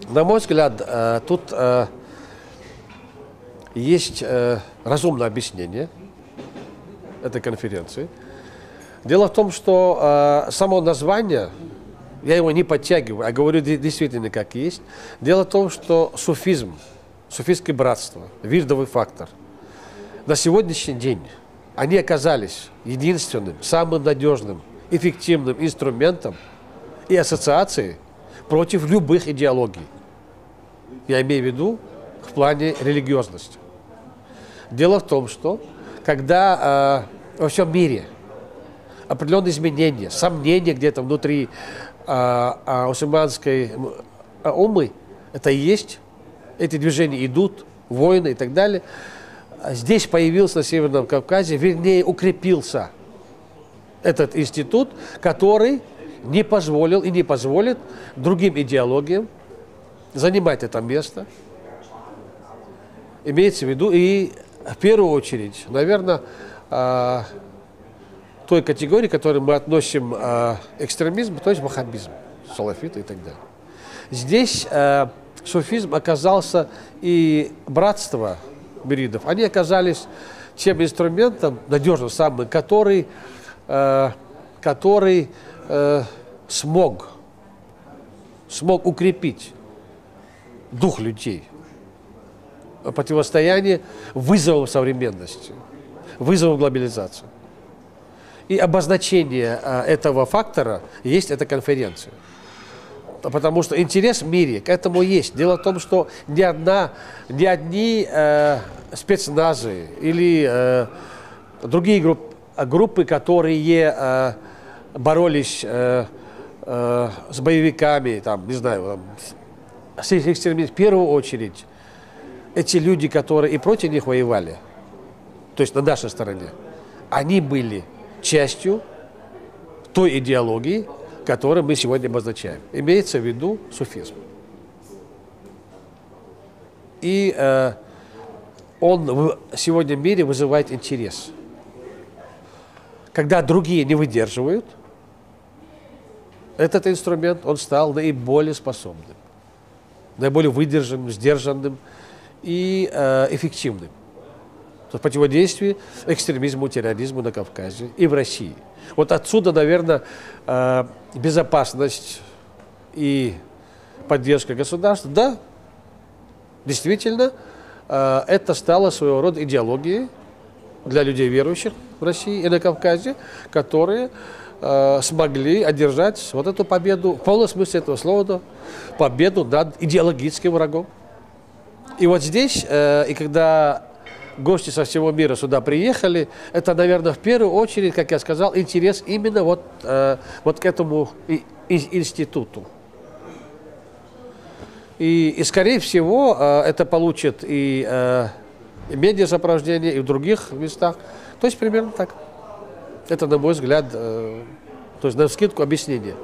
На мой взгляд, тут есть разумное объяснение этой конференции. Дело в том, что само название, я его не подтягиваю, а говорю действительно как есть. Дело в том, что суфизм, суфийское братство, вирдовый фактор, на сегодняшний день они оказались единственным, самым надежным, эффективным инструментом и ассоциацией против любых идеологий. Я имею в виду в плане религиозности. Дело в том, что когда во всем мире определенные изменения, сомнения где-то внутри мусульманской уммы, это и есть, эти движения идут, войны и так далее. Здесь появился на Северном Кавказе, вернее, укрепился этот институт, который не позволил и не позволит другим идеологиям занимать это место. Имеется в виду и в первую очередь, наверное, той категории, к которой мы относим экстремизм, то есть ваххабизм, салафиты и так далее. Здесь суфизм оказался и братство мюридов, они оказались тем инструментом, надежным самым, который смог укрепить дух людей, противостояние вызовам современности, вызовам глобализации. И обозначение этого фактора есть эта конференция. Потому что интерес в мире к этому есть. Дело в том, что ни одни спецназы или другие группы, которые боролись с боевиками, там, не знаю, с экстремизмом, в первую очередь, эти люди, которые и против них воевали, то есть на нашей стороне, они были частью той идеологии, которую мы сегодня обозначаем. Имеется в виду суфизм. И он сегодня в мире вызывает интерес. Когда другие не выдерживают, этот инструмент, он стал наиболее способным, наиболее выдержанным, сдержанным и эффективным в противодействии экстремизму, терроризму на Кавказе и в России. Вот отсюда, наверное, безопасность и поддержка государства. Да, действительно, это стало своего рода идеологией для людей верующих в России и на Кавказе, которые смогли одержать вот эту победу, в полном смысле этого слова, победу над идеологическим врагом. И вот здесь, и когда гости со всего мира сюда приехали, это, наверное, в первую очередь, как я сказал, интерес именно вот к этому институту. И скорее всего, это получит и медиасопровождение, и в других местах. То есть примерно так. Это, на мой взгляд, то есть навскидку объяснение.